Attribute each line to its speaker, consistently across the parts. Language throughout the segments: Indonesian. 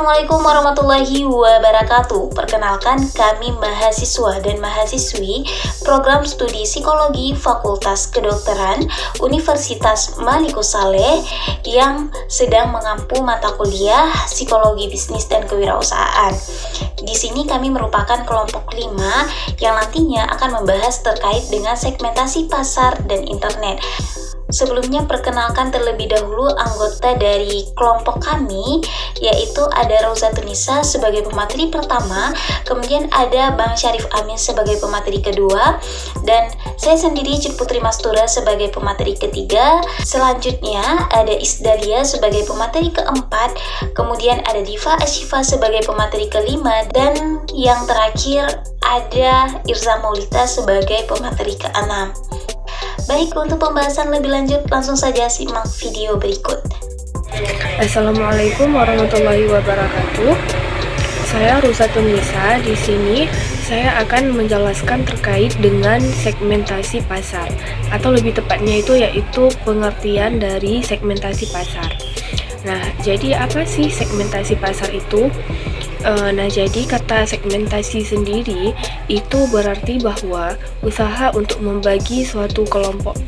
Speaker 1: Assalamualaikum warahmatullahi wabarakatuh. Perkenalkan, kami mahasiswa dan mahasiswi program studi psikologi Fakultas Kedokteran Universitas Malikus Saleh yang sedang mengampu mata kuliah psikologi bisnis dan kewirausahaan. Di sini kami merupakan kelompok 5 yang nantinya akan membahas terkait dengan segmentasi pasar dan internet. Sebelumnya perkenalkan terlebih dahulu anggota dari kelompok kami, yaitu ada Rauza Tunisa sebagai pemateri pertama, kemudian ada Bang Syarif Amin sebagai pemateri kedua, dan saya sendiri Cut Putri Mastura sebagai pemateri ketiga. Selanjutnya ada Isdalia sebagai pemateri keempat, kemudian ada Diva Ashifa sebagai pemateri kelima, dan yang terakhir ada Irza Maulita sebagai pemateri keenam. Baik, untuk pembahasan lebih lanjut, langsung saja simak video berikut.
Speaker 2: Assalamualaikum warahmatullahi wabarakatuh. Saya Rusatun Nisa. Di sini saya akan menjelaskan terkait dengan segmentasi pasar, atau lebih tepatnya yaitu pengertian dari segmentasi pasar. Nah, jadi apa sih segmentasi pasar itu? Jadi kata segmentasi sendiri itu berarti bahwa usaha untuk membagi suatu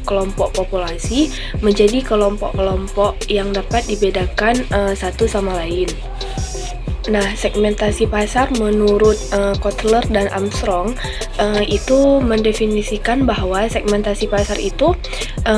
Speaker 2: kelompok populasi menjadi kelompok-kelompok yang dapat dibedakan satu sama lain. Nah, segmentasi pasar menurut Kotler dan Armstrong itu mendefinisikan bahwa segmentasi pasar itu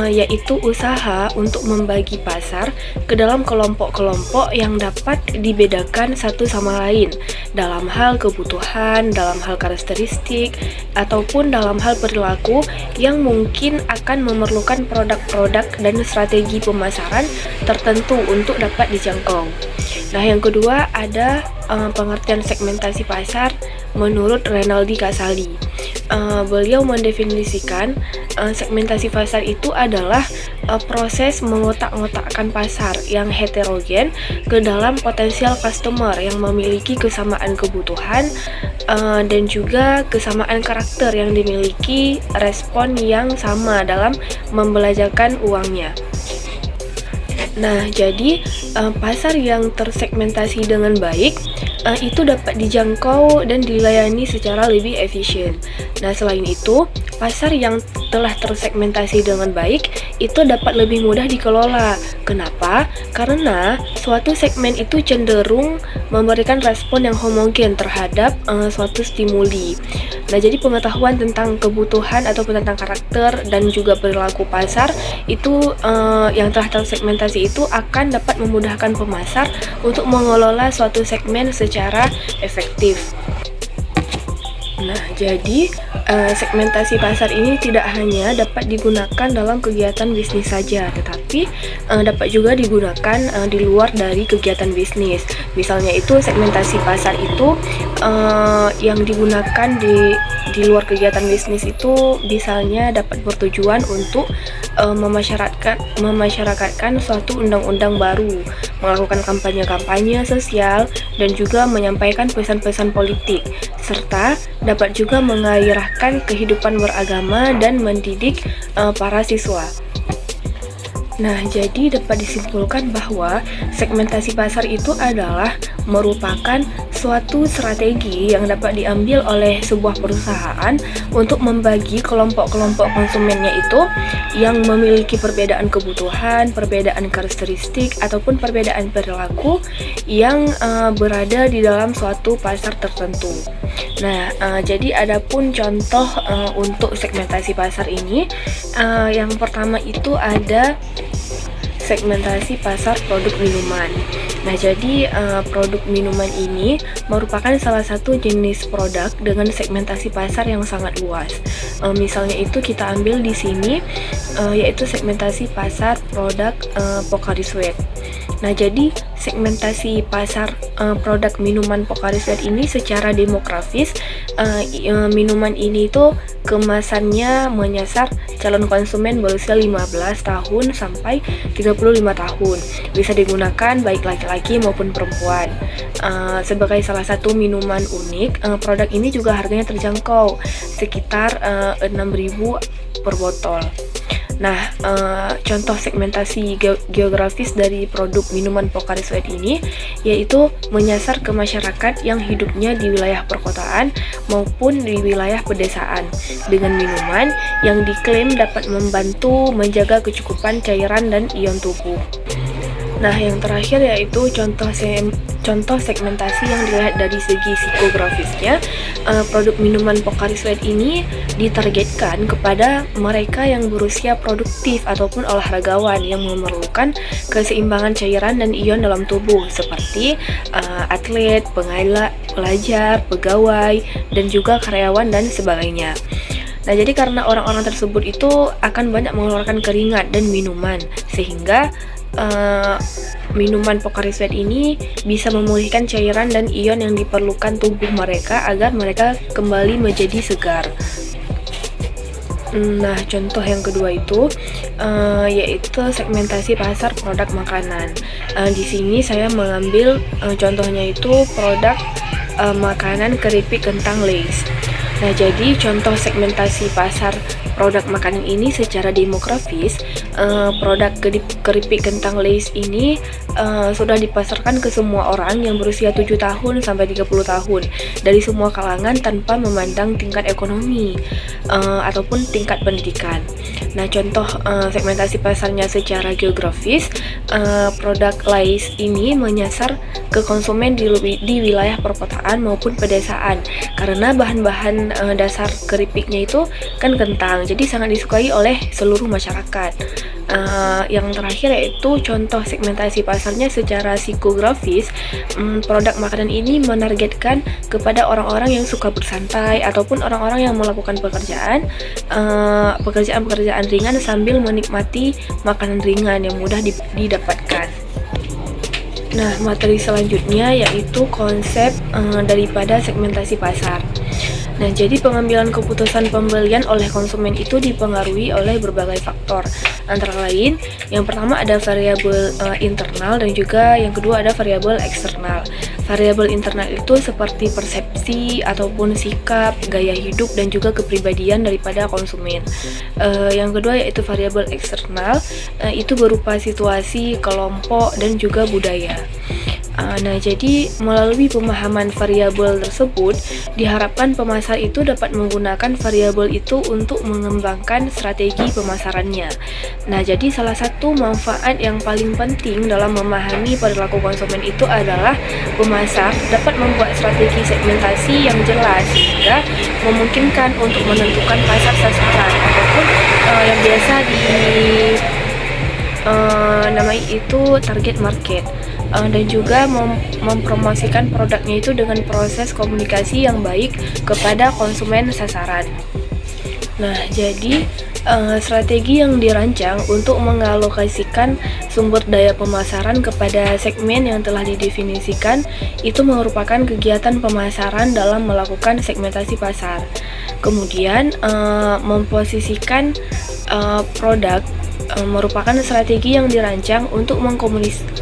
Speaker 2: yaitu usaha untuk membagi pasar ke dalam kelompok-kelompok yang dapat dibedakan satu sama lain dalam hal kebutuhan, dalam hal karakteristik, ataupun dalam hal perilaku yang mungkin akan memerlukan produk-produk dan strategi pemasaran tertentu untuk dapat dijangkau. Nah, yang kedua ada pengertian segmentasi pasar menurut Renaldi Kasali. Beliau mendefinisikan segmentasi pasar itu adalah proses mengotak-ngotakkan pasar yang heterogen ke dalam potensial customer yang memiliki kesamaan kebutuhan dan juga kesamaan karakter yang dimiliki respon yang sama dalam membelanjakan uangnya. Nah, jadi pasar yang tersegmentasi dengan baik itu dapat dijangkau dan dilayani secara lebih efisien. Nah, selain itu, pasar yang telah tersegmentasi dengan baik itu dapat lebih mudah dikelola. Kenapa? Karena suatu segmen itu cenderung memberikan respon yang homogen terhadap suatu stimuli. Nah, jadi pengetahuan tentang kebutuhan ataupun tentang karakter dan juga perilaku pasar itu yang telah tersegmentasi itu akan dapat memudahkan pemasar untuk mengelola suatu segmen secara efektif. Nah, jadi segmentasi pasar ini tidak hanya dapat digunakan dalam kegiatan bisnis saja, tetapi dapat juga digunakan di luar dari kegiatan bisnis. Misalnya itu segmentasi pasar itu yang digunakan di luar kegiatan bisnis itu misalnya dapat bertujuan untuk memasyarakatkan suatu undang-undang baru, melakukan kampanye-kampanye sosial, dan juga menyampaikan pesan-pesan politik, serta dapat juga menggairahkan kehidupan beragama dan mendidik para siswa. Nah, jadi dapat disimpulkan bahwa segmentasi pasar itu adalah merupakan suatu strategi yang dapat diambil oleh sebuah perusahaan untuk membagi kelompok-kelompok konsumennya itu yang memiliki perbedaan kebutuhan, perbedaan karakteristik, ataupun perbedaan perilaku yang berada di dalam suatu pasar tertentu. Nah, jadi adapun contoh untuk segmentasi pasar ini, yang pertama itu ada segmentasi pasar produk minuman. Nah, jadi produk minuman ini merupakan salah satu jenis produk dengan segmentasi pasar yang sangat luas. Misalnya itu kita ambil di sini yaitu segmentasi pasar produk Pocari Sweat. Nah, jadi segmentasi pasar produk minuman Pocari Sweat ini secara demografis, minuman ini itu kemasannya menyasar calon konsumen berusia 15 tahun sampai 35 tahun. Bisa digunakan baik laki-laki maupun perempuan. Sebagai salah satu minuman unik, produk ini juga harganya terjangkau, sekitar 6.000 per botol. Nah, contoh segmentasi geografis dari produk minuman Pocari Sweat ini yaitu menyasar ke masyarakat yang hidupnya di wilayah perkotaan maupun di wilayah pedesaan dengan minuman yang diklaim dapat membantu menjaga kecukupan cairan dan ion tubuh. Nah, yang terakhir yaitu contoh segmentasi yang dilihat dari segi psikografisnya. Produk minuman Pocari Sweat ini ditargetkan kepada mereka yang berusia produktif ataupun olahragawan yang memerlukan keseimbangan cairan dan ion dalam tubuh seperti atlet, pelajar, pegawai, dan juga karyawan dan sebagainya. Nah, jadi karena orang-orang tersebut itu akan banyak mengeluarkan keringat dan minuman, sehingga minuman Pocari Sweat ini bisa memulihkan cairan dan ion yang diperlukan tubuh mereka agar mereka kembali menjadi segar. Nah, contoh yang kedua itu yaitu segmentasi pasar produk makanan. Di sini saya mengambil contohnya itu produk makanan keripik kentang Lay's. Nah, jadi contoh segmentasi pasar produk makanan ini secara demografis, produk keripik kentang Lay's ini sudah dipasarkan ke semua orang yang berusia 7 tahun sampai 30 tahun dari semua kalangan tanpa memandang tingkat ekonomi ataupun tingkat pendidikan. Nah, contoh segmentasi pasarnya secara geografis, produk Lay's ini menyasar ke konsumen di wilayah perkotaan maupun pedesaan karena bahan-bahan dasar keripiknya itu kan kentang, jadi sangat disukai oleh seluruh masyarakat. Yang terakhir yaitu contoh segmentasi pasarnya secara psikografis. Produk makanan ini menargetkan kepada orang-orang yang suka bersantai ataupun orang-orang yang melakukan pekerjaan ringan sambil menikmati makanan ringan yang mudah didapatkan. Nah, materi selanjutnya yaitu konsep daripada segmentasi pasar. Nah, jadi pengambilan keputusan pembelian oleh konsumen itu dipengaruhi oleh berbagai faktor. Antara lain, yang pertama ada variabel internal dan juga yang kedua ada variabel eksternal. Variabel internal itu seperti persepsi ataupun sikap, gaya hidup dan juga kepribadian daripada konsumen. Yang kedua yaitu variabel eksternal, itu berupa situasi, kelompok dan juga budaya. Nah, jadi melalui pemahaman variabel tersebut, diharapkan pemasar itu dapat menggunakan variabel itu untuk mengembangkan strategi pemasarannya. Nah, jadi salah satu manfaat yang paling penting dalam memahami perilaku konsumen itu adalah pemasar dapat membuat strategi segmentasi yang jelas sehingga memungkinkan untuk menentukan pasar sasaran ataupun yang biasa namai itu target market. Dan juga mempromosikan produknya itu dengan proses komunikasi yang baik kepada konsumen sasaran. Nah, jadi strategi yang dirancang untuk mengalokasikan sumber daya pemasaran kepada segmen yang telah didefinisikan itu merupakan kegiatan pemasaran dalam melakukan segmentasi pasar. Kemudian memposisikan produk merupakan strategi yang dirancang untuk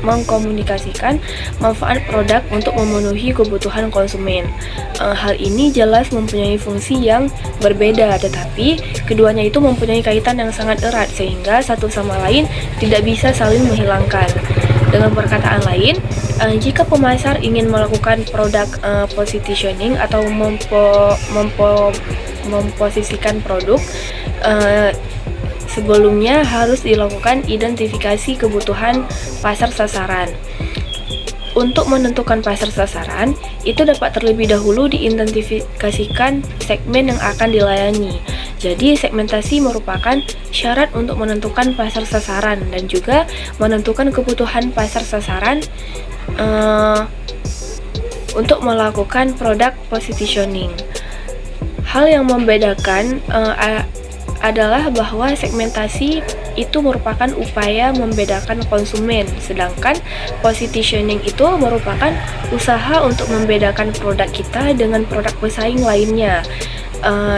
Speaker 2: mengkomunikasikan manfaat produk untuk memenuhi kebutuhan konsumen. Hal ini jelas mempunyai fungsi yang berbeda, tetapi keduanya itu mempunyai kaitan yang sangat erat sehingga satu sama lain tidak bisa saling menghilangkan. Dengan perkataan lain, jika pemasar ingin melakukan produk positioning atau memposisikan produk, sebelumnya harus dilakukan identifikasi kebutuhan pasar sasaran. Untuk menentukan pasar sasaran, itu dapat terlebih dahulu diidentifikasikan segmen yang akan dilayani. Jadi, segmentasi merupakan syarat untuk menentukan pasar sasaran dan juga menentukan kebutuhan pasar sasaran untuk melakukan produk positioning. Hal yang membedakan adalah bahwa segmentasi itu merupakan upaya membedakan konsumen, sedangkan positioning itu merupakan usaha untuk membedakan produk kita dengan produk pesaing lainnya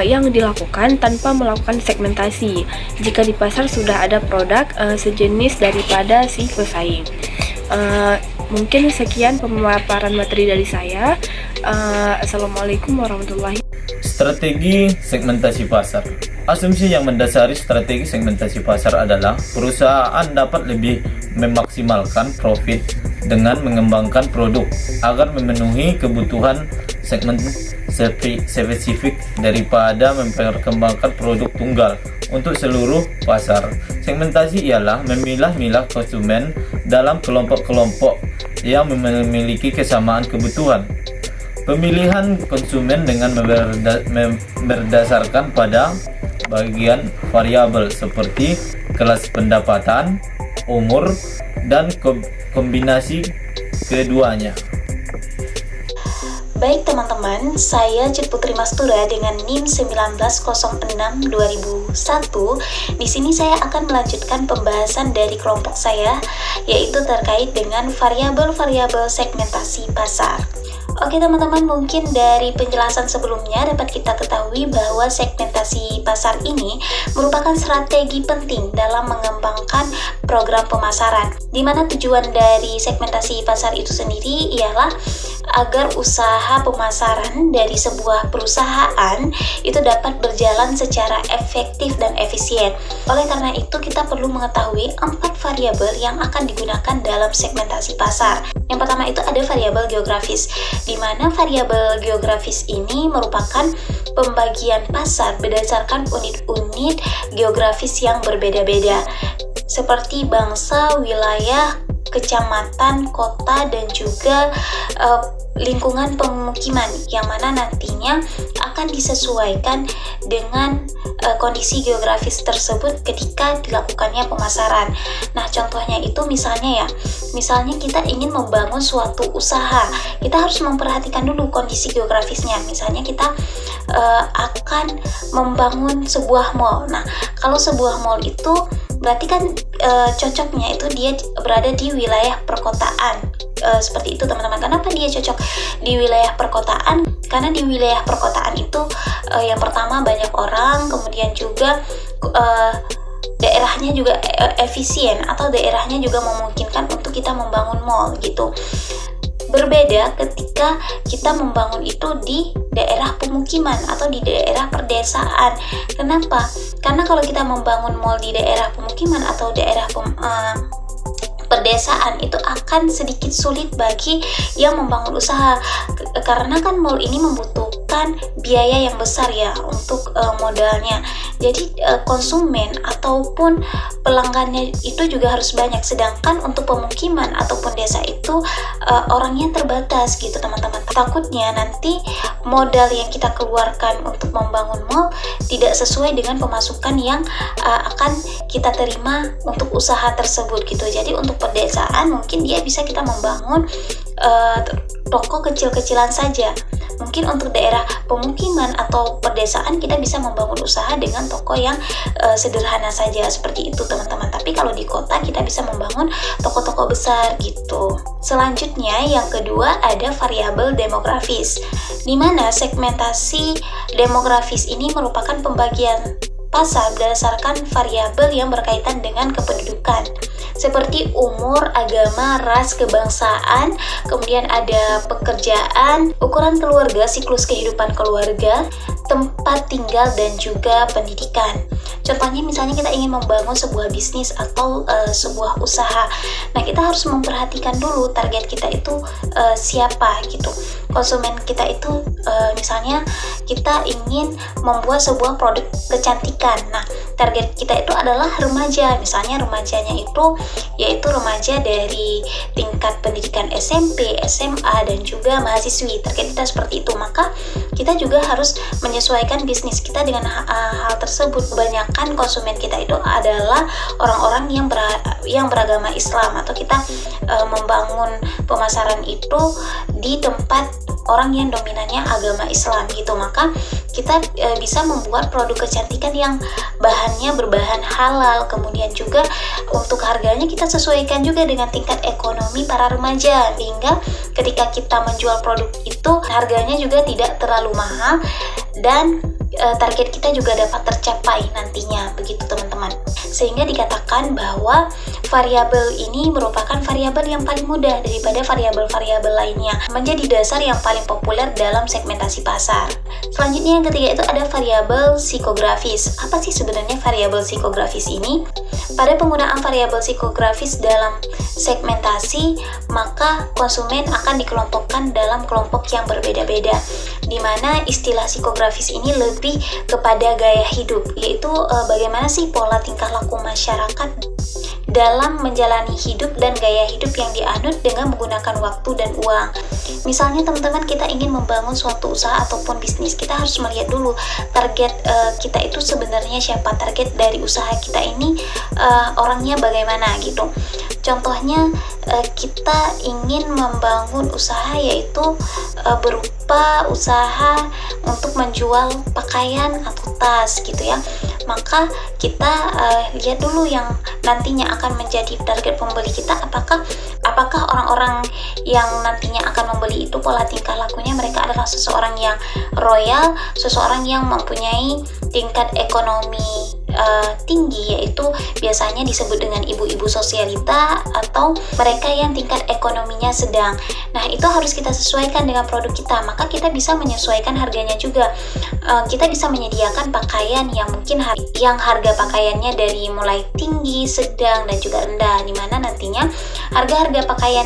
Speaker 2: yang dilakukan tanpa melakukan segmentasi jika di pasar sudah ada produk sejenis daripada si pesaing. Mungkin sekian pemaparan materi dari saya. Assalamualaikum warahmatullahi wabarakatuh.
Speaker 3: Strategi segmentasi pasar. Asumsi yang mendasari strategi segmentasi pasar adalah perusahaan dapat lebih memaksimalkan profit dengan mengembangkan produk agar memenuhi kebutuhan segmen spesifik daripada memperkembangkan produk tunggal untuk seluruh pasar. Segmentasi ialah memilah-milah konsumen dalam kelompok-kelompok yang memiliki kesamaan kebutuhan. Pemilihan konsumen dengan berdasarkan pada bagian variabel seperti kelas pendapatan, umur, dan kombinasi keduanya.
Speaker 1: Baik teman-teman, saya Cut Putri Mastura dengan NIM 1906-2001. Di sini saya akan melanjutkan pembahasan dari kelompok saya, yaitu terkait dengan variabel-variabel segmentasi pasar. Oke teman-teman, mungkin dari penjelasan sebelumnya dapat kita ketahui bahwa segmentasi pasar ini merupakan strategi penting dalam mengembangkan program pemasaran, di mana tujuan dari segmentasi pasar itu sendiri ialah agar usaha pemasaran dari sebuah perusahaan itu dapat berjalan secara efektif dan efisien. Oleh karena itu, kita perlu mengetahui 4 variabel yang akan digunakan dalam segmentasi pasar. Yang pertama itu ada variabel geografis, di mana variabel geografis ini merupakan pembagian pasar berdasarkan unit-unit geografis yang berbeda-beda, seperti bangsa, wilayah, kecamatan, kota, dan juga lingkungan pemukiman, yang mana nantinya akan disesuaikan dengan kondisi geografis tersebut ketika dilakukannya pemasaran. Nah, contohnya itu misalnya kita ingin membangun suatu usaha, kita harus memperhatikan dulu kondisi geografisnya. Misalnya kita akan membangun sebuah mall. Nah, kalau sebuah mall itu berarti kan cocoknya itu dia berada di wilayah perkotaan. Seperti itu teman-teman. Kenapa dia cocok di wilayah perkotaan? Karena di wilayah perkotaan itu yang pertama banyak orang, kemudian juga daerahnya juga efisien, atau daerahnya juga memungkinkan untuk kita membangun mall gitu. Berbeda ketika kita membangun itu di daerah pemukiman atau di daerah perdesaan. Kenapa? Karena kalau kita membangun mall di daerah pemukiman atau daerah perdesaan itu akan sedikit sulit bagi yang membangun usaha, karena kan mall ini membutuhkan biaya yang besar ya untuk modalnya. Jadi konsumen ataupun pelanggannya itu juga harus banyak, sedangkan untuk pemukiman ataupun desa itu orangnya terbatas gitu teman-teman. Takutnya nanti modal yang kita keluarkan untuk membangun mall tidak sesuai dengan pemasukan yang akan kita terima untuk usaha tersebut gitu. Jadi untuk pedesaan mungkin dia bisa kita membangun toko kecil-kecilan saja. Mungkin untuk daerah pemukiman atau pedesaan kita bisa membangun usaha dengan toko yang sederhana saja, seperti itu teman-teman. Tapi kalau di kota kita bisa membangun toko-toko besar gitu. Selanjutnya yang kedua ada variabel demografis, di mana segmentasi demografis ini merupakan pembagian pasar berdasarkan variabel yang berkaitan dengan kependudukan, seperti umur, agama, ras, kebangsaan, kemudian ada pekerjaan, ukuran keluarga, siklus kehidupan keluarga, tempat tinggal, dan juga pendidikan. Contohnya misalnya kita ingin membangun sebuah bisnis atau sebuah usaha. Nah, kita harus memperhatikan dulu target kita itu siapa gitu. Konsumen kita itu misalnya kita ingin membuat sebuah produk kecantikan. Nah, target kita itu adalah remaja. Misalnya remajanya itu yaitu remaja dari tingkat pendidikan SMP, SMA, dan juga mahasiswi. Target kita seperti itu. Maka kita juga harus menyesuaikan bisnis kita dengan hal tersebut. Kebanyakan konsumen kita itu adalah orang-orang yang beragama Islam, atau kita membangun pemasaran itu di tempat orang yang dominannya agama Islam gitu. Maka kita bisa membuat produk kecantikan yang bahannya berbahan halal, kemudian juga untuk harganya kita sesuaikan juga dengan tingkat ekonomi para remaja, sehingga ketika kita menjual produk itu harganya juga tidak terlalu mahal dan target kita juga dapat tercapai nantinya, begitu teman-teman. Sehingga dikatakan bahwa variabel ini merupakan variabel yang paling mudah daripada variabel-variabel lainnya, menjadi dasar yang paling populer dalam segmentasi pasar. Selanjutnya yang ketiga itu ada variabel psikografis. Apa sih sebenarnya variabel psikografis ini? Pada penggunaan variabel psikografis dalam segmentasi, maka konsumen akan dikelompokkan dalam kelompok yang berbeda-beda, di mana istilah psikografis ini lebih kepada gaya hidup, yaitu bagaimana sih pola tingkah laku masyarakat dalam menjalani hidup dan gaya hidup yang dianut dengan menggunakan waktu dan uang. Misalnya teman-teman, kita ingin membangun suatu usaha ataupun bisnis, kita harus melihat dulu target kita itu sebenarnya siapa, target dari usaha kita ini orangnya bagaimana gitu. Contohnya kita ingin membangun usaha yaitu berupa usaha untuk menjual pakaian atau tas gitu ya. Maka kita lihat dulu yang nantinya akan menjadi target pembeli kita, apakah orang-orang yang nantinya akan membeli itu pola tingkah lakunya mereka adalah seseorang yang royal, seseorang yang mempunyai tingkat ekonomi tinggi, yaitu biasanya disebut dengan ibu-ibu sosialita, atau mereka yang tingkat ekonominya sedang. Nah, itu harus kita sesuaikan dengan produk kita, maka kita bisa menyesuaikan harganya juga. Kita bisa menyediakan pakaian yang mungkin yang harga pakaiannya dari mulai tinggi, sedang, dan juga rendah, dimana nantinya harga-harga pakaian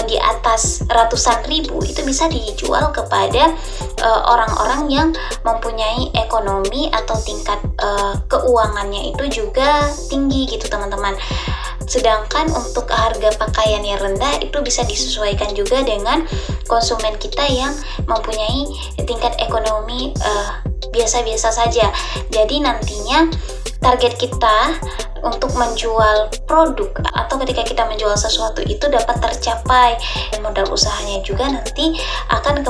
Speaker 1: di atas ratusan ribu itu bisa dijual kepada orang-orang yang mempunyai ekonomi atau tingkat keuangannya itu juga tinggi gitu teman-teman. Sedangkan untuk harga pakaian yang rendah itu bisa disesuaikan juga dengan konsumen kita yang mempunyai tingkat ekonomi biasa-biasa saja. Jadi nantinya target kita untuk menjual produk atau ketika kita menjual sesuatu itu dapat tercapai, dan modal usahanya juga nanti akan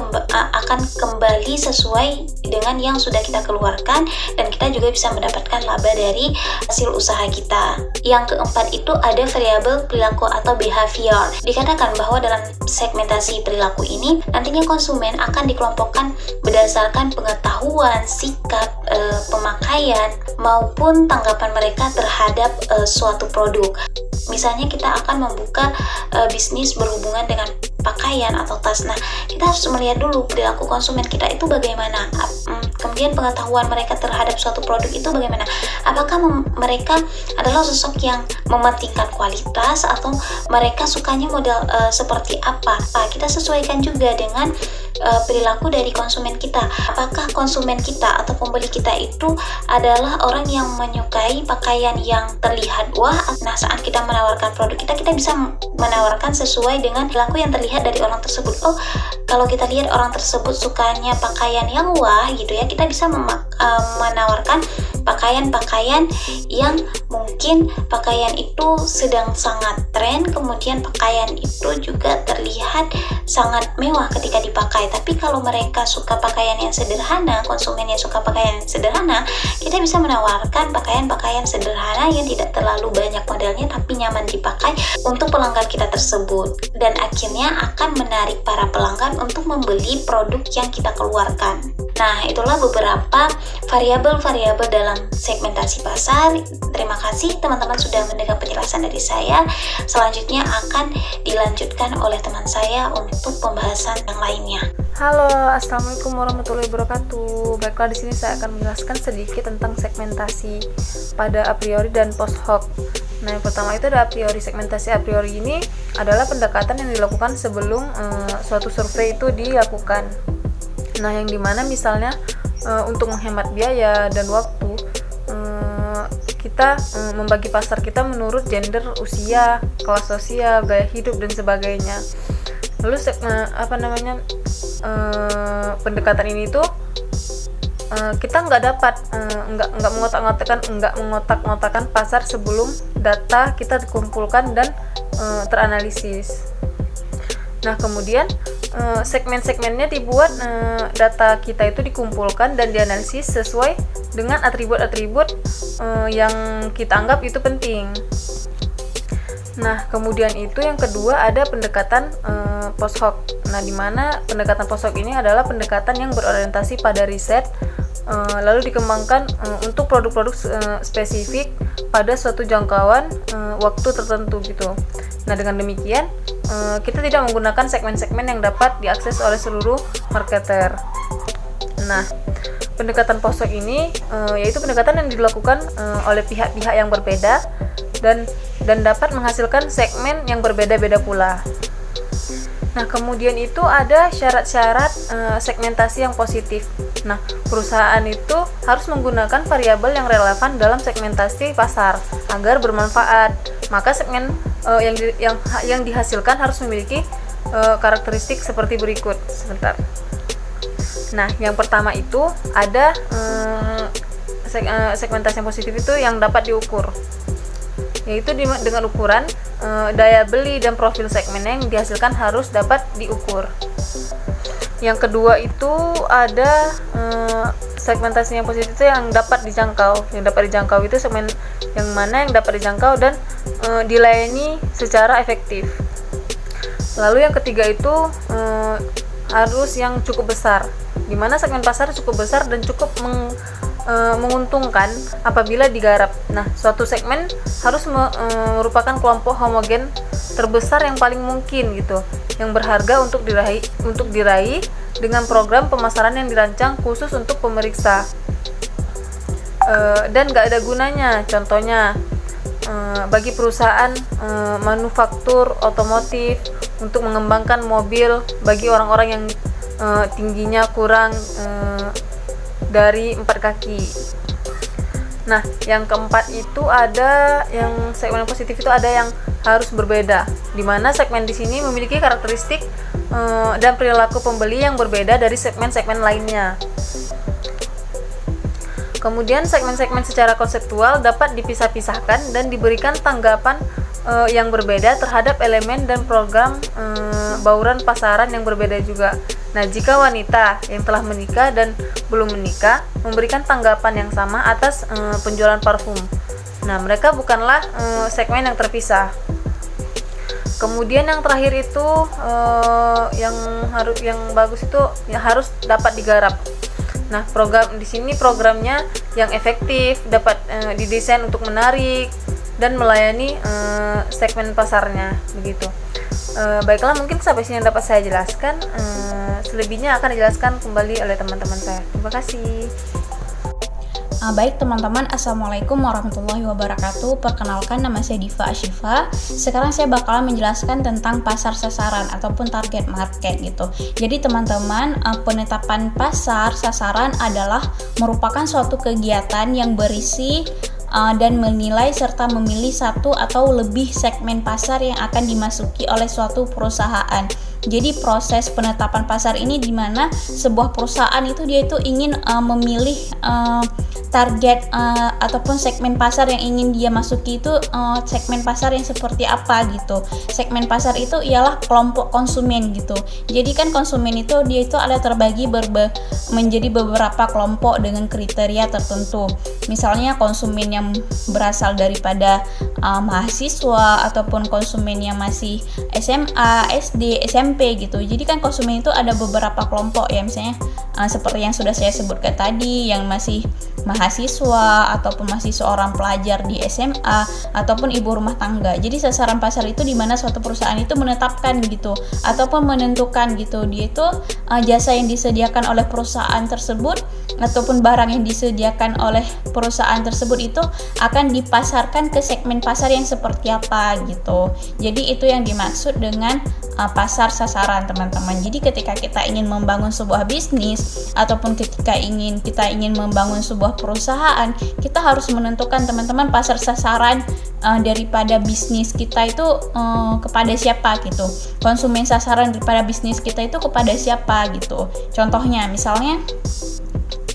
Speaker 1: kembali sesuai dengan yang sudah kita keluarkan, dan kita juga bisa mendapatkan laba dari hasil usaha kita. Yang keempat itu ada variabel perilaku atau behavior. Dikatakan bahwa dalam segmentasi perilaku ini nantinya konsumen akan dikelompokkan berdasarkan pengetahuan, sikap, pemakaian maupun tanggapan mereka terhadap suatu produk. Misalnya kita akan membuka bisnis berhubungan dengan pakaian atau tas. Nah, kita harus melihat dulu perilaku konsumen kita itu bagaimana. Kemudian pengetahuan mereka terhadap suatu produk itu bagaimana. Apakah mereka adalah sosok yang mementingkan kualitas atau mereka sukanya model seperti apa. Nah, kita sesuaikan juga dengan perilaku dari konsumen kita. Apakah konsumen kita atau pembeli kita itu adalah orang yang menyukai pakaian yang terlihat wah. Nah, saat kita menawarkan produk kita bisa menawarkan sesuai dengan perilaku yang terlihat dari orang tersebut. Oh, kalau kita lihat orang tersebut sukanya pakaian yang wah gitu ya, kita bisa menawarkan pakaian-pakaian yang mungkin pakaian itu sedang sangat tren, kemudian pakaian itu juga terlihat sangat mewah ketika dipakai. Tapi kalau mereka suka pakaian yang sederhana, konsumen yang suka pakaian yang sederhana, kita bisa menawarkan pakaian-pakaian sederhana yang tidak terlalu banyak modelnya tapi nyaman dipakai untuk pelanggan kita tersebut, dan akhirnya akan menarik para pelanggan untuk membeli produk yang kita keluarkan. Nah, itulah beberapa variabel-variabel dalam segmentasi pasar. Terima kasih teman-teman sudah mendengar penjelasan dari saya. Selanjutnya akan dilanjutkan oleh teman saya untuk pembahasan yang lainnya.
Speaker 2: Halo, assalamualaikum warahmatullahi wabarakatuh. Baiklah, di sini saya akan menjelaskan sedikit tentang segmentasi pada a priori dan post hoc. Nah, yang pertama itu ada a priori. Segmentasi a priori ini adalah pendekatan yang dilakukan sebelum suatu survei itu dilakukan. Nah, yang dimana misalnya untuk menghemat biaya dan waktu, kita membagi pasar kita menurut gender, usia, kelas sosial, gaya hidup dan sebagainya. Lalu pendekatan ini tuh kita nggak dapat nggak mengotak-ngotakan pasar sebelum data kita dikumpulkan dan teranalisis. Nah, kemudian segmen-segmennya dibuat, data kita itu dikumpulkan dan dianalisis sesuai dengan atribut-atribut yang kita anggap itu penting. Nah, kemudian itu yang kedua ada pendekatan post hoc. Nah, di mana pendekatan post hoc ini adalah pendekatan yang berorientasi pada riset,
Speaker 4: lalu dikembangkan untuk produk-produk spesifik pada suatu jangkauan waktu tertentu gitu. Nah, dengan demikian kita tidak menggunakan segmen-segmen yang dapat diakses oleh seluruh marketer. Nah, pendekatan POSOK ini yaitu pendekatan yang dilakukan oleh pihak-pihak yang berbeda dan dapat menghasilkan segmen yang berbeda-beda pula. Nah, kemudian itu ada syarat-syarat segmentasi yang positif. Nah, perusahaan itu harus menggunakan variabel yang relevan dalam segmentasi pasar agar bermanfaat. Maka segmen yang dihasilkan harus memiliki karakteristik seperti berikut. Sebentar. Nah, yang pertama itu ada segmentasi yang positif itu yang dapat diukur, yaitu dengan ukuran daya beli dan profil segmen yang dihasilkan harus dapat diukur. Yang kedua itu ada segmentasi yang positif itu yang dapat dijangkau. Yang dapat dijangkau itu segmen yang mana yang dapat dijangkau dan dilayani secara efektif. Lalu yang ketiga itu harus yang cukup besar, di mana segmen pasar cukup besar dan cukup menguntungkan apabila digarap. Nah, suatu segmen harus merupakan kelompok homogen terbesar yang paling mungkin gitu, yang berharga untuk diraih dengan program pemasaran yang dirancang khusus untuk pemeriksa dan gak ada gunanya. Contohnya bagi perusahaan manufaktur otomotif untuk mengembangkan mobil bagi orang-orang yang tingginya kurang dari 4 kaki. Nah, yang keempat itu ada yang segmen positif itu ada yang harus berbeda, di mana segmen di sini memiliki karakteristik dan perilaku pembeli yang berbeda dari segmen-segmen lainnya. Kemudian segmen-segmen secara konseptual dapat dipisah-pisahkan dan diberikan tanggapan yang berbeda terhadap elemen dan program bauran pasaran yang berbeda juga. Nah, jika wanita yang telah menikah dan belum menikah memberikan tanggapan yang sama atas penjualan parfum, nah mereka bukanlah segmen yang terpisah. Kemudian yang terakhir itu yang bagus itu yang harus dapat digarap. Nah, program di sini programnya yang efektif, dapat didesain untuk menarik dan melayani segmen pasarnya begitu. Baiklah, mungkin sampai sini yang dapat saya jelaskan. Selebihnya akan dijelaskan kembali oleh teman-teman saya. Terima kasih.
Speaker 1: Baik teman-teman, Assalamualaikum warahmatullahi wabarakatuh. Perkenalkan, nama saya Diva Ashifa. Sekarang saya bakalan menjelaskan tentang pasar sasaran ataupun target market gitu. Jadi teman-teman, penetapan pasar sasaran adalah merupakan suatu kegiatan yang berisi dan menilai serta memilih satu atau lebih segmen pasar yang akan dimasuki oleh suatu perusahaan. Jadi proses penetapan pasar ini di mana sebuah perusahaan itu dia itu ingin memilih target ataupun segmen pasar yang ingin dia masuki itu segmen pasar yang seperti apa gitu. Segmen pasar itu ialah kelompok konsumen gitu. Jadi kan konsumen itu dia itu ada terbagi menjadi beberapa kelompok dengan kriteria tertentu. Misalnya konsumen yang berasal daripada mahasiswa ataupun konsumen yang masih SMA, SD, SMP gitu. Jadi kan konsumen itu ada beberapa kelompok ya, misalnya seperti yang sudah saya sebutkan tadi, yang masih mahasiswa ataupun masih seorang pelajar di SMA ataupun ibu rumah tangga. Jadi sasaran pasar itu di mana suatu perusahaan itu menetapkan gitu ataupun menentukan gitu, dia itu jasa yang disediakan oleh perusahaan tersebut ataupun barang yang disediakan oleh perusahaan tersebut itu akan dipasarkan ke segmen pasar yang seperti apa gitu. Jadi itu yang dimaksud dengan pasar sasaran, teman-teman. Jadi ketika kita ingin membangun sebuah bisnis ataupun ketika kita ingin membangun sebuah perusahaan, kita harus menentukan, teman-teman, pasar sasaran daripada bisnis kita itu kepada siapa gitu. Konsumen sasaran daripada bisnis kita itu kepada siapa gitu. Contohnya misalnya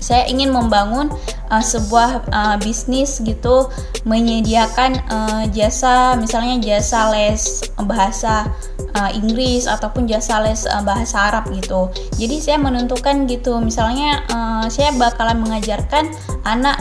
Speaker 1: saya ingin membangun sebuah bisnis gitu, menyediakan jasa, misalnya jasa les bahasa Inggris ataupun jasa les bahasa Arab gitu. Jadi saya menentukan gitu, misalnya saya bakalan mengajarkan
Speaker 5: anak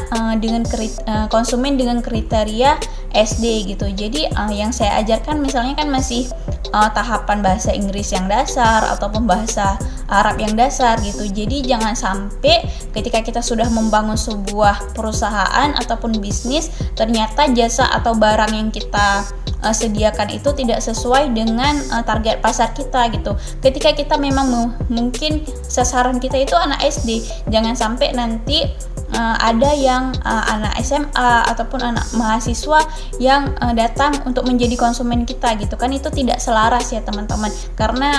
Speaker 5: konsumen dengan kriteria SD gitu. Jadi yang saya ajarkan misalnya kan masih tahapan bahasa Inggris yang dasar ataupun bahasa Arab yang dasar gitu. Jadi jangan sampai ketika kita sudah membangun sebuah perusahaan ataupun bisnis, ternyata jasa atau barang yang kita sediakan itu tidak sesuai dengan target pasar kita gitu. Ketika kita memang mungkin sasaran kita itu anak SD, jangan sampai nanti ada yang anak SMA ataupun anak mahasiswa yang datang untuk menjadi konsumen kita gitu kan, itu tidak selaras ya teman-teman, karena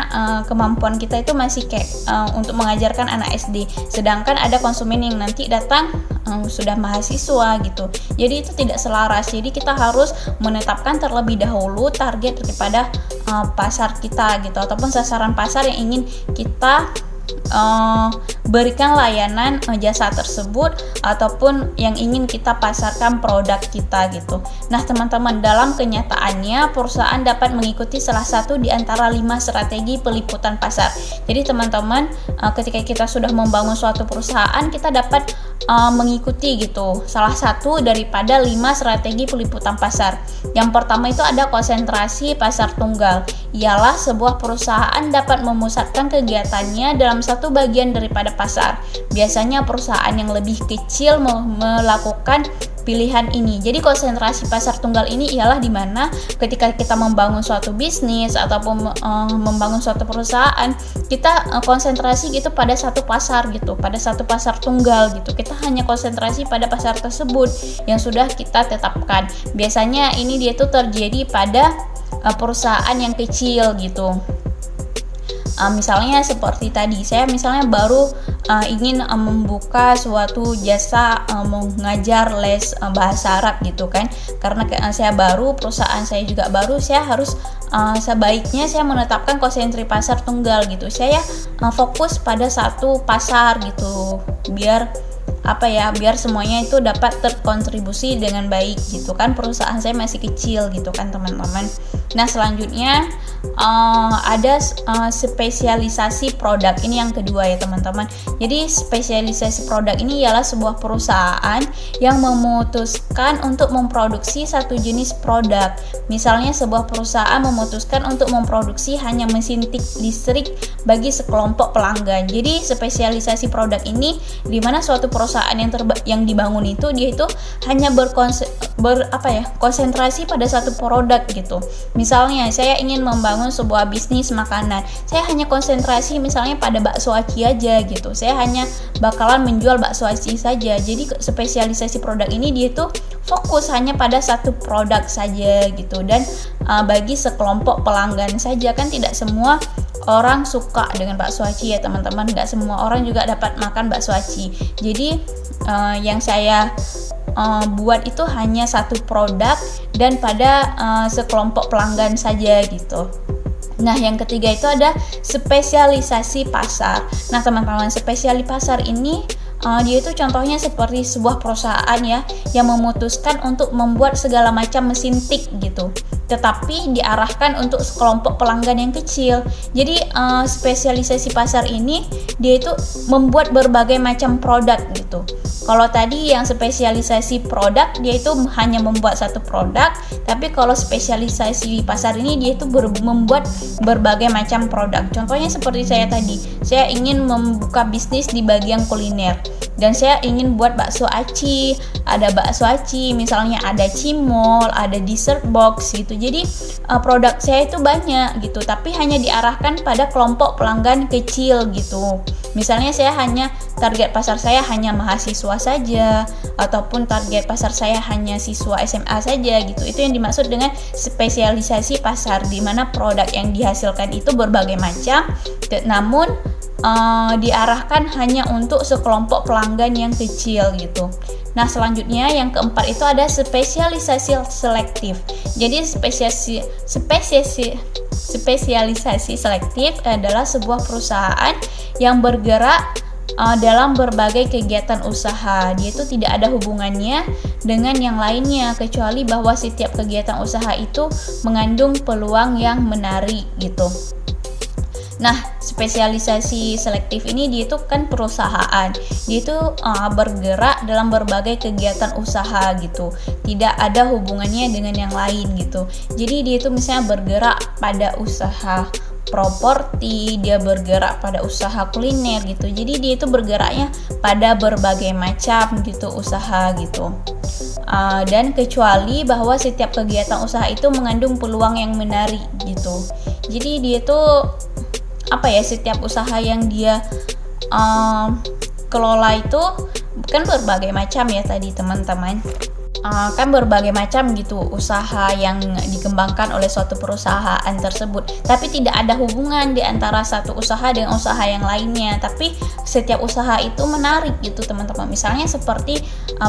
Speaker 5: kemampuan kita itu masih kayak untuk mengajarkan anak SD, sedangkan ada konsumen yang nanti datang sudah mahasiswa gitu. Jadi itu tidak selaras. Jadi kita harus menetapkan terlebih dahulu target daripada pasar kita gitu, ataupun sasaran pasar yang ingin kita berikan layanan jasa tersebut ataupun yang ingin kita pasarkan produk kita gitu. Nah teman-teman, dalam kenyataannya perusahaan dapat mengikuti salah satu di antara 5 strategi peliputan pasar. Jadi teman-teman, ketika kita sudah membangun suatu perusahaan, kita dapat mengikuti gitu salah satu daripada 5 strategi peliputan pasar. Yang pertama itu ada konsentrasi pasar tunggal. Ialah sebuah perusahaan dapat memusatkan kegiatannya dalam satu bagian daripada pasar. Biasanya perusahaan yang lebih kecil melakukan pilihan ini. Jadi konsentrasi pasar tunggal ini ialah di mana ketika kita membangun suatu bisnis ataupun membangun suatu perusahaan, kita konsentrasi gitu pada satu pasar gitu, pada satu pasar tunggal gitu. Kita hanya konsentrasi pada pasar tersebut yang sudah kita tetapkan. Biasanya ini dia tuh terjadi pada perusahaan yang kecil gitu. Misalnya seperti tadi, saya misalnya baru ingin membuka suatu jasa mengajar les bahasa Arab gitu kan, karena saya baru, perusahaan saya juga baru, saya harus sebaiknya saya menetapkan konsentrasi pasar tunggal gitu. Saya fokus pada satu pasar gitu, biar biar semuanya itu dapat terkontribusi dengan baik gitu kan. Perusahaan saya masih kecil gitu kan teman-teman. Nah selanjutnya ada spesialisasi produk. Ini yang kedua ya teman-teman. Jadi spesialisasi produk ini ialah sebuah perusahaan yang memutuskan untuk memproduksi satu jenis produk. Misalnya sebuah perusahaan memutuskan untuk memproduksi hanya mesin listrik bagi sekelompok pelanggan. Jadi spesialisasi produk ini di mana suatu perusahaan yang dibangun itu dia itu hanya konsentrasi pada satu produk gitu. Misalnya saya ingin membangun sebuah bisnis makanan, saya hanya konsentrasi misalnya pada bakso aci aja gitu. Saya hanya bakalan menjual bakso aci saja. Jadi spesialisasi produk ini dia tuh fokus hanya pada satu produk saja gitu, dan bagi sekelompok pelanggan saja kan. Tidak semua orang suka dengan bakso aci ya teman-teman, nggak semua orang juga dapat makan bakso aci. Jadi yang saya buat itu hanya satu produk dan pada sekelompok pelanggan saja gitu. Nah yang ketiga itu ada spesialisasi pasar. Nah teman-teman, spesialisasi pasar ini dia itu contohnya seperti sebuah perusahaan ya yang memutuskan untuk membuat segala macam mesin tik gitu, tetapi diarahkan untuk sekelompok pelanggan yang kecil. Jadi spesialisasi pasar ini dia itu membuat berbagai macam produk gitu. Kalau tadi yang spesialisasi produk dia itu hanya membuat satu produk, tapi kalau spesialisasi pasar ini dia itu membuat berbagai macam produk. Contohnya seperti saya tadi, saya ingin membuka bisnis di bagian kuliner dan saya ingin buat bakso aci. Ada bakso aci, misalnya ada cimol, ada dessert box gitu. Jadi produk saya itu banyak gitu, tapi hanya diarahkan pada kelompok pelanggan kecil gitu. Misalnya saya hanya target pasar saya hanya mahasiswa saja, ataupun target pasar saya hanya siswa SMA saja gitu. Itu yang dimaksud dengan spesialisasi pasar, di mana produk yang dihasilkan itu berbagai macam, namun diarahkan hanya untuk sekelompok pelanggan yang kecil gitu. Nah selanjutnya yang keempat itu ada spesialisasi selektif. Jadi spesialisasi selektif adalah sebuah perusahaan yang bergerak dalam berbagai kegiatan usaha. Dia itu tidak ada hubungannya dengan yang lainnya, kecuali bahwa setiap kegiatan usaha itu mengandung peluang yang menarik gitu. Nah, spesialisasi selektif ini dia itu kan perusahaan, dia itu bergerak dalam berbagai kegiatan usaha gitu, tidak ada hubungannya dengan yang lain gitu. Jadi dia itu misalnya bergerak pada usaha properti, dia bergerak pada usaha kuliner gitu. Jadi dia itu bergeraknya pada berbagai macam gitu usaha gitu. Dan kecuali bahwa setiap kegiatan usaha itu mengandung peluang yang menarik gitu. Jadi dia itu setiap usaha yang dia kelola itu kan berbagai macam ya tadi teman-teman. Kan berbagai macam gitu usaha yang dikembangkan oleh suatu perusahaan tersebut, tapi tidak ada hubungan di antara satu usaha dengan usaha yang lainnya, tapi setiap usaha itu menarik gitu teman-teman. Misalnya seperti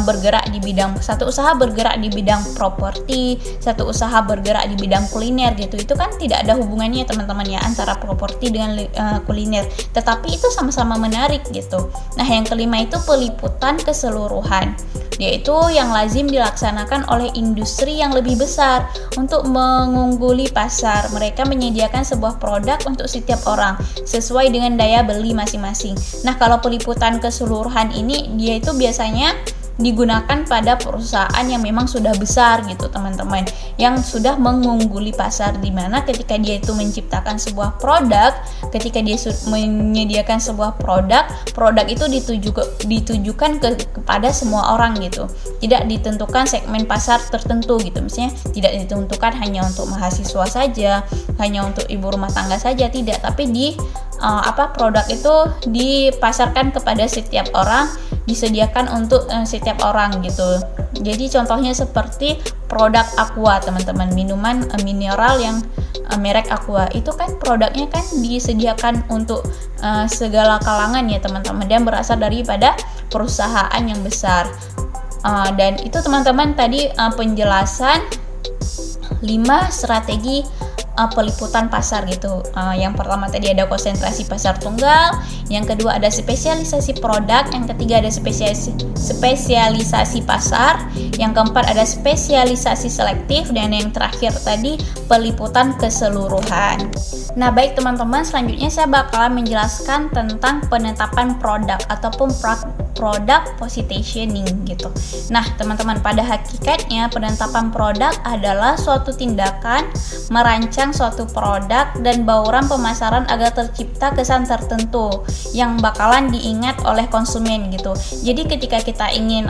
Speaker 5: bergerak di bidang, satu usaha bergerak di bidang properti, satu usaha bergerak di bidang kuliner gitu, itu kan tidak ada hubungannya teman-teman ya antara properti dengan kuliner, tetapi itu sama-sama menarik gitu. Nah yang kelima itu peliputan keseluruhan, yaitu yang lazim dilaksanakan oleh industri yang lebih besar untuk mengungguli pasar. Mereka menyediakan sebuah produk untuk setiap orang sesuai dengan daya beli masing-masing. Nah, kalau peliputan keseluruhan ini dia itu biasanya digunakan pada perusahaan yang memang sudah besar gitu teman-teman, yang sudah mengungguli pasar, di mana ketika dia itu menciptakan sebuah produk, ketika dia menyediakan sebuah produk itu ditujukan kepada semua orang gitu, tidak ditentukan segmen pasar tertentu gitu. Misalnya tidak ditentukan hanya untuk mahasiswa saja, hanya untuk ibu rumah tangga saja, tidak, tapi produk itu dipasarkan kepada setiap orang, disediakan untuk setiap orang gitu. Jadi contohnya seperti produk Aqua teman-teman, minuman mineral yang merek Aqua, itu kan produknya kan disediakan untuk segala kalangan ya teman-teman, dan berasal daripada perusahaan yang besar. Dan itu teman-teman tadi penjelasan 5 strategi peliputan pasar gitu. Yang pertama tadi ada konsentrasi pasar tunggal, yang kedua ada spesialisasi produk, yang ketiga ada spesialisasi pasar, yang keempat ada spesialisasi selektif, dan yang terakhir tadi peliputan keseluruhan. Nah baik teman-teman, selanjutnya saya bakalan menjelaskan tentang penetapan produk ataupun product positioning gitu. Nah teman-teman, pada hakikatnya penetapan produk adalah suatu tindakan merancang suatu produk dan bauran pemasaran agar tercipta kesan tertentu yang bakalan diingat oleh konsumen gitu. Jadi ketika kita ingin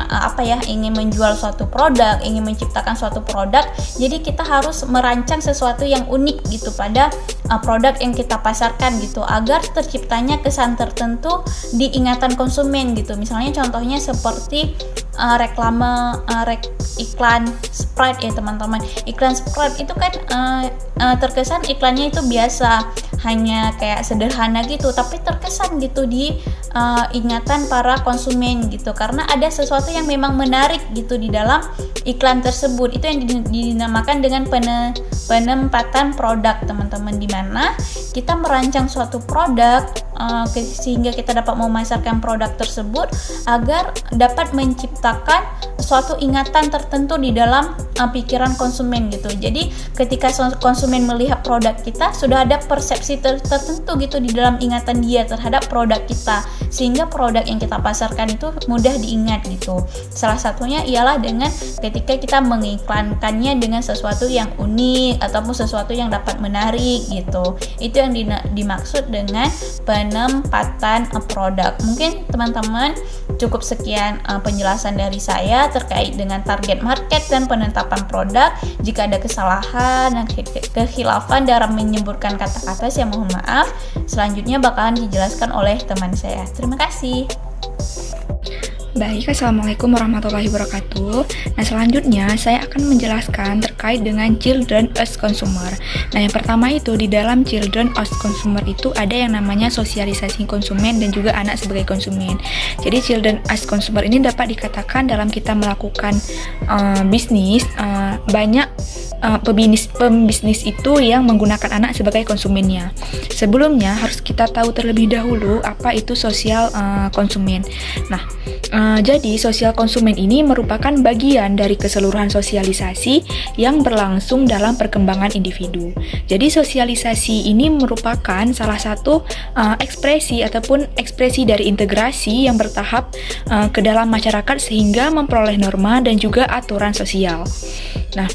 Speaker 5: ingin menjual suatu produk, ingin menciptakan suatu produk, jadi kita harus merancang sesuatu yang unik gitu pada produk yang kita pasarkan gitu, agar terciptanya kesan tertentu di ingatan konsumen gitu. Misalnya contohnya seperti iklan Sprite ya teman-teman. Iklan Sprite itu kan terkesan iklannya itu biasa, hanya kayak sederhana gitu, tapi terkesan gitu di ingatan para konsumen gitu, karena ada sesuatu yang memang menarik gitu di dalam iklan tersebut. Itu yang dinamakan dengan penempatan produk teman-teman, di mana kita merancang suatu produk sehingga kita dapat memasarkan produk tersebut agar dapat menciptakan suatu ingatan tertentu di dalam pikiran konsumen gitu. Jadi ketika konsumen melihat produk kita, sudah ada persepsi tertentu gitu di dalam ingatan dia terhadap produk kita, sehingga produk yang kita pasarkan itu mudah diingat gitu. Salah satunya ialah dengan ketika kita mengiklankannya dengan sesuatu yang unik ataupun sesuatu yang dapat menarik gitu. Itu yang dimaksud dengan penempatan produk. Mungkin teman-teman cukup sekian penjelasan dari saya terkait dengan target market dan penetapan produk. Jika ada kesalahan dan kekhilafan dalam menyebutkan kata-kata, saya mohon maaf. Selanjutnya bakalan dijelaskan oleh teman saya. Terima kasih.
Speaker 2: Baik, Assalamualaikum warahmatullahi wabarakatuh. Nah, selanjutnya saya akan menjelaskan terkait dengan children as consumer. Nah, yang pertama itu di dalam children as consumer itu ada yang namanya sosialisasi konsumen dan juga anak sebagai konsumen. Jadi children as consumer ini dapat dikatakan dalam kita melakukan bisnis, banyak pembisnis itu yang menggunakan anak sebagai konsumennya. Sebelumnya harus kita tahu terlebih dahulu apa itu sosial konsumen. Nah,
Speaker 6: Jadi, sosial konsumen ini merupakan bagian dari keseluruhan sosialisasi yang berlangsung dalam perkembangan individu. Jadi, sosialisasi ini merupakan salah satu ekspresi ataupun ekspresi dari integrasi yang bertahap ke dalam masyarakat sehingga memperoleh norma dan juga aturan sosial. Nah,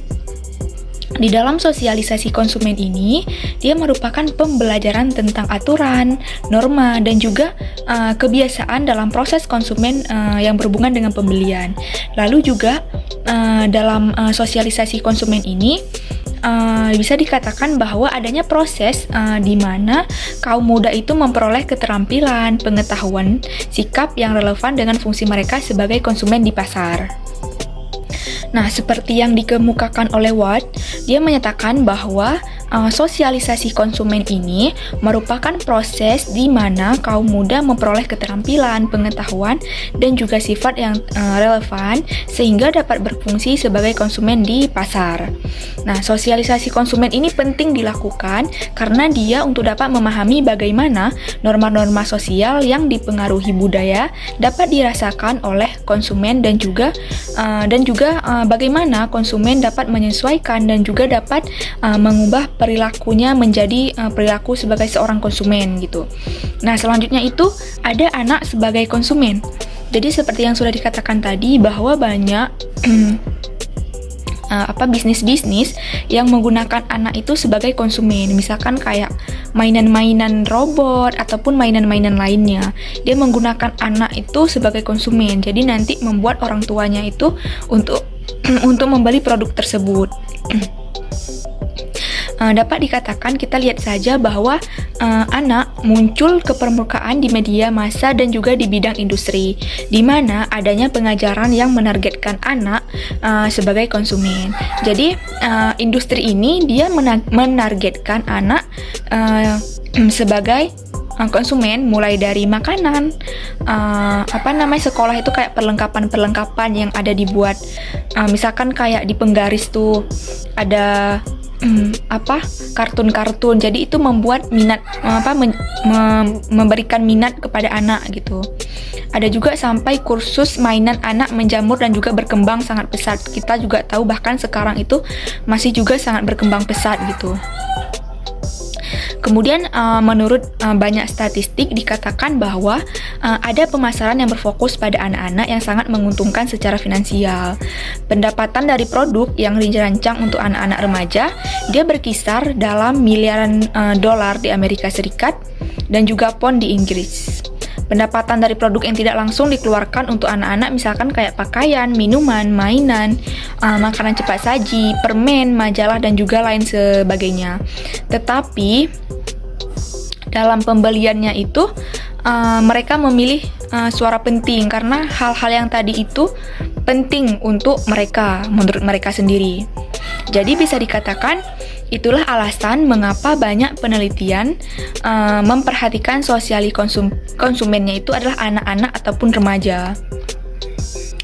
Speaker 6: di dalam sosialisasi konsumen ini, dia merupakan pembelajaran tentang aturan, norma, dan juga kebiasaan dalam proses konsumen yang berhubungan dengan pembelian. Lalu juga dalam sosialisasi konsumen ini, bisa dikatakan bahwa adanya proses di mana kaum muda itu memperoleh keterampilan, pengetahuan, sikap yang relevan dengan fungsi mereka sebagai konsumen di pasar. Nah, seperti yang dikemukakan oleh Watt, dia menyatakan bahwa sosialisasi konsumen ini merupakan proses di mana kaum muda memperoleh keterampilan, pengetahuan, dan juga sifat yang relevan sehingga dapat berfungsi sebagai konsumen di pasar. Nah, sosialisasi konsumen ini penting dilakukan karena dia untuk dapat memahami bagaimana norma-norma sosial yang dipengaruhi budaya dapat dirasakan oleh konsumen dan juga bagaimana konsumen dapat menyesuaikan dan juga dapat mengubah perilakunya menjadi perilaku sebagai seorang konsumen gitu. Nah, selanjutnya itu ada anak sebagai konsumen. Jadi seperti yang sudah dikatakan tadi bahwa banyak bisnis-bisnis yang menggunakan anak itu sebagai konsumen. Misalkan kayak mainan-mainan robot ataupun mainan-mainan lainnya. Dia menggunakan anak itu sebagai konsumen. Jadi nanti membuat orang tuanya itu untuk membeli produk tersebut. Dapat dikatakan kita lihat saja bahwa anak muncul ke permukaan di media massa dan juga di bidang industri, di mana adanya pengajaran yang menargetkan anak sebagai konsumen. Jadi industri ini dia menargetkan anak sebagai konsumen, mulai dari makanan, sekolah itu kayak perlengkapan yang ada dibuat, misalkan kayak di penggaris tuh ada kartun-kartun. Jadi itu membuat minat memberikan minat kepada anak gitu. Ada juga sampai kursus mainan anak menjamur dan juga berkembang sangat pesat. Kita juga tahu bahkan sekarang itu masih juga sangat berkembang pesat gitu. Kemudian menurut banyak statistik dikatakan bahwa ada pemasaran yang berfokus pada anak-anak yang sangat menguntungkan secara finansial. Pendapatan dari produk yang dirancang untuk anak-anak remaja, dia berkisar dalam miliaran dolar di Amerika Serikat dan juga pound di Inggris. Pendapatan dari produk yang tidak langsung dikeluarkan untuk anak-anak misalkan kayak pakaian, minuman, mainan, makanan cepat saji, permen, majalah, dan juga lain sebagainya. Tetapi dalam pembeliannya itu mereka memilih suara penting karena hal-hal yang tadi itu penting untuk mereka, menurut mereka sendiri. Jadi bisa dikatakan itulah alasan mengapa banyak penelitian memperhatikan sosiali konsumennya itu adalah anak-anak ataupun remaja.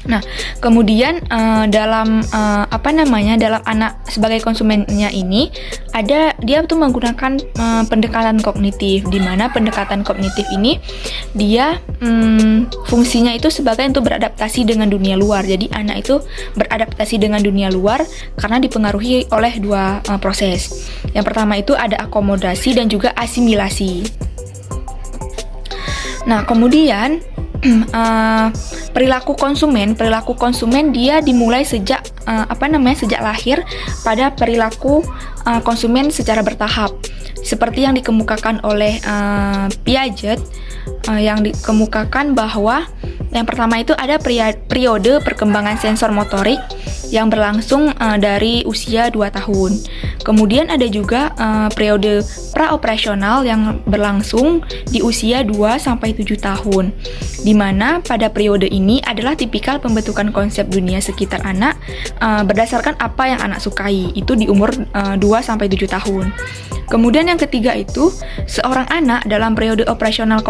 Speaker 6: Nah, kemudian dalam anak sebagai konsumennya ini dia tuh menggunakan pendekatan kognitif, di mana pendekatan kognitif ini dia fungsinya itu sebagai untuk beradaptasi dengan dunia luar. Jadi anak itu beradaptasi dengan dunia luar karena dipengaruhi oleh dua proses. Yang pertama itu ada akomodasi dan juga asimilasi. Nah, kemudian perilaku konsumen dia dimulai sejak lahir pada perilaku konsumen secara bertahap, seperti yang dikemukakan oleh Piaget, yang dikemukakan bahwa yang pertama itu ada periode perkembangan sensor motorik yang berlangsung dari usia 2 tahun. Kemudian ada juga periode praoperasional yang berlangsung di usia 2-7 tahun, di mana pada periode ini adalah tipikal pembentukan konsep dunia sekitar anak berdasarkan apa yang anak sukai, itu di umur 2-7 tahun. Kemudian yang ketiga itu seorang anak dalam periode operasional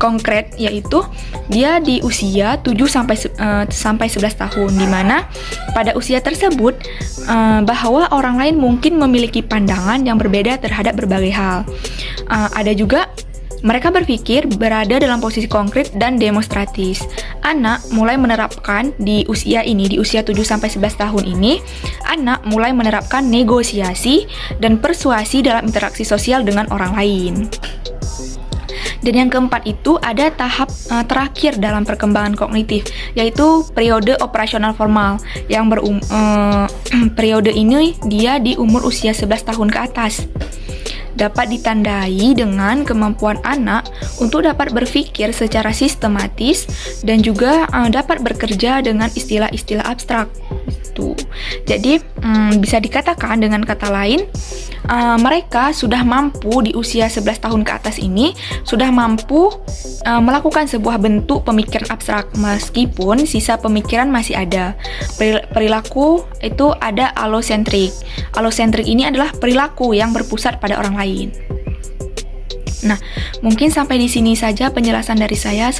Speaker 6: konkret, yaitu dia di usia 7-11 tahun, di mana pada usia tersebut bahwa orang lain mungkin memiliki pandangan yang berbeda terhadap berbagai hal. Ada juga Mereka berpikir berada dalam posisi konkret dan demonstratis. Anak mulai menerapkan di usia 7-11 tahun ini, anak mulai menerapkan negosiasi dan persuasi dalam interaksi sosial dengan orang lain. Dan yang keempat itu ada tahap terakhir dalam perkembangan kognitif, yaitu periode operasional formal yang periode ini dia di umur usia 11 tahun ke atas. Dapat ditandai dengan kemampuan anak untuk dapat berpikir secara sistematis dan juga dapat bekerja dengan istilah-istilah abstrak. Jadi bisa dikatakan dengan kata lain, mereka sudah mampu di usia 11 tahun ke atas ini sudah mampu melakukan sebuah bentuk pemikiran abstrak meskipun sisa pemikiran masih ada. Perilaku itu ada alosentrik. Alosentrik ini adalah perilaku yang berpusat pada orang lain. Nah, mungkin sampai di sini saja penjelasan dari saya.